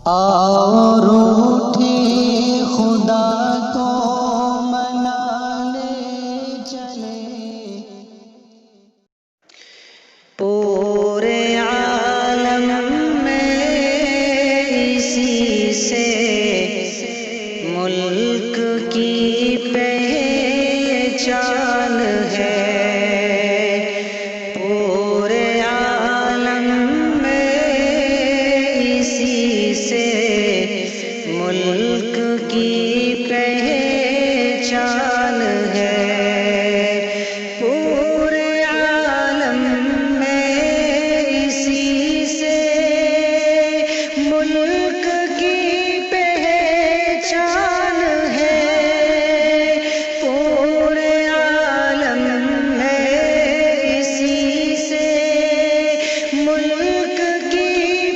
اور اٹھے خدا کو منانے چلے، پورے عالم میں اسی سے ملک کی پہچان ہے، پورے عالم میں اسی سے ملک کی پہچان ہے، پورے عالم میں اسی سے ملک کی پہچان ہے، پورے عالم میں اسی سے ملک کی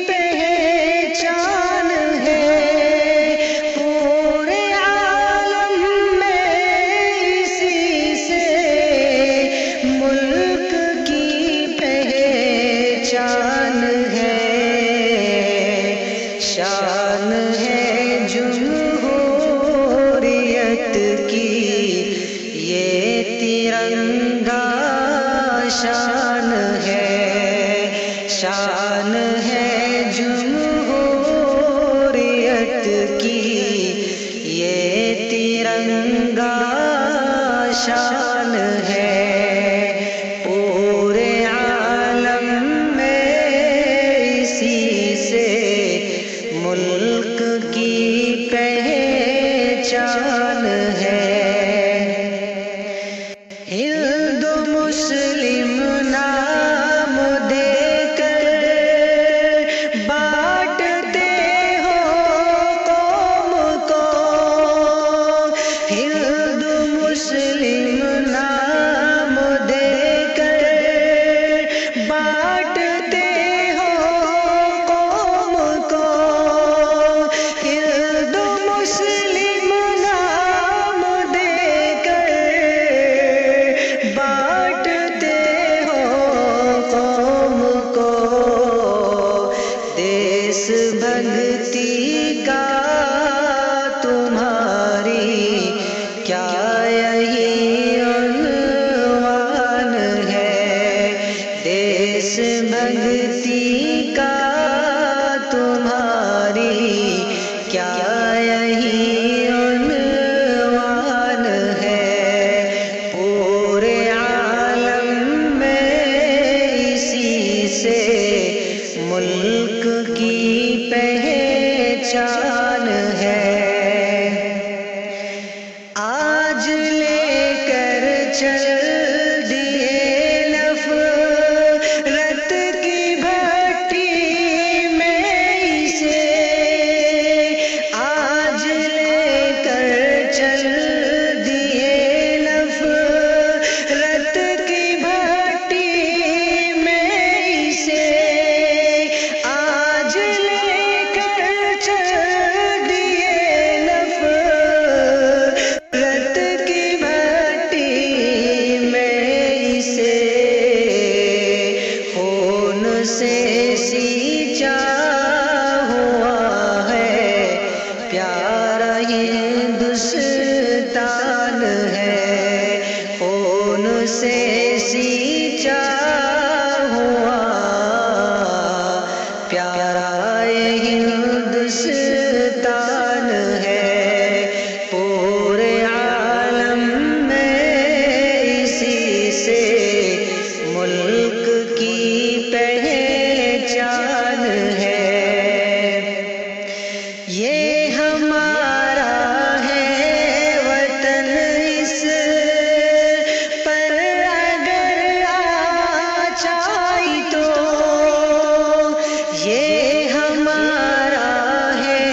پہچان ہے، پورے عالم میں اسی سے ملک کی پہچان ہے، شان ہے جمہوریت کی یہ ترنگا، شان ہے، شان ہے جمہوریت کی یہ ترنگا، شان ہے، پورے عالم میں اسی سے ملک کی پہچان ہے، ہندو مسلم نام دے کر بانٹتے ہو قوم کو، ہندو مسلم نام دے کر بانٹتے ہو قوم کو، ہندو مسلم نام دے کر بانٹتے ہو قوم کو، دیس بھگتی کا تمہاری کیا یہی عنوان ہے، دیس بھگتی کا تمہاری کیا یہی عنوان ہے، پورے عالم میں اسی سے ملک کی پہچان ہے، آج لے کر چل دیے نفرت کی بھٹی میں اسے، آج لے کر چل دیے نفرت کی بھٹی میں اسے، آج لے کر چل دیے نفرت کی بھٹی میں اسے، خون سے سینچا ہوا ہے پیارا ہندوستان ہے، خون سے سینچا ہوا پیارا ہندوستان ہے، پورے عالم میں اسی سے ملک کی پہچان ہے، یہ ہمارا ہے وطن، اس پر اگر آ چاہی تو، یہ ہمارا ہے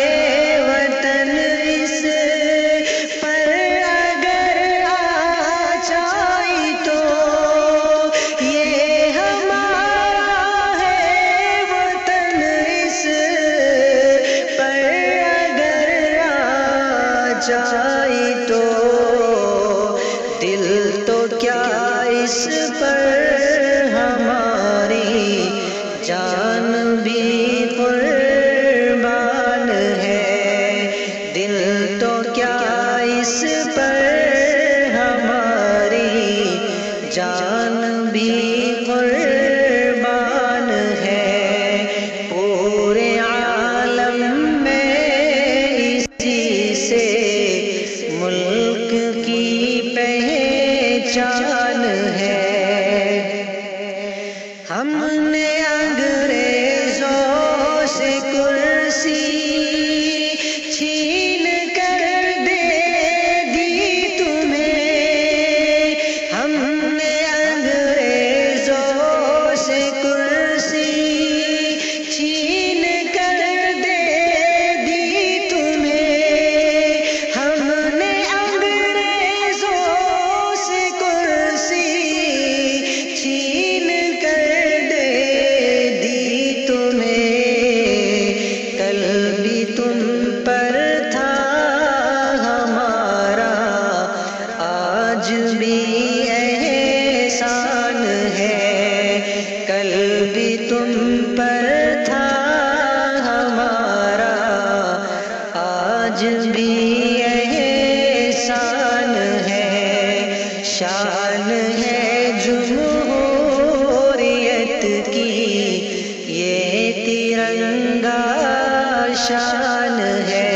شان ہے،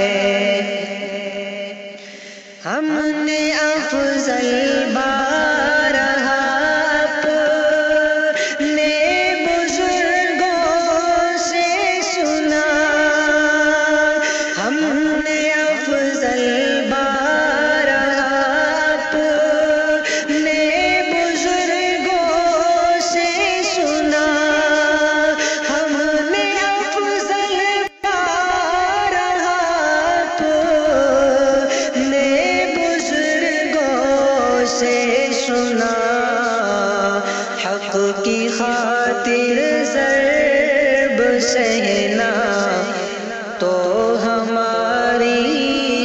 ہم نے افضل بارہا اپنے بزرگوں سے سنا، ہم نے افضل بارہا اپنے بزرگوں سے سنا، ہم نے افضل بارہا اپنے بزرگوں سے سنا، حق کی خاطر ضرب سہنا تو ہماری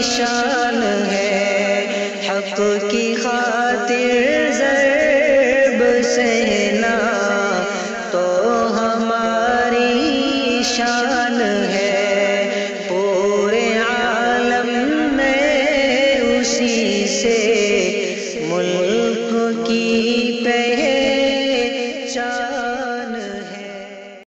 شان ہے، حق کی خاطر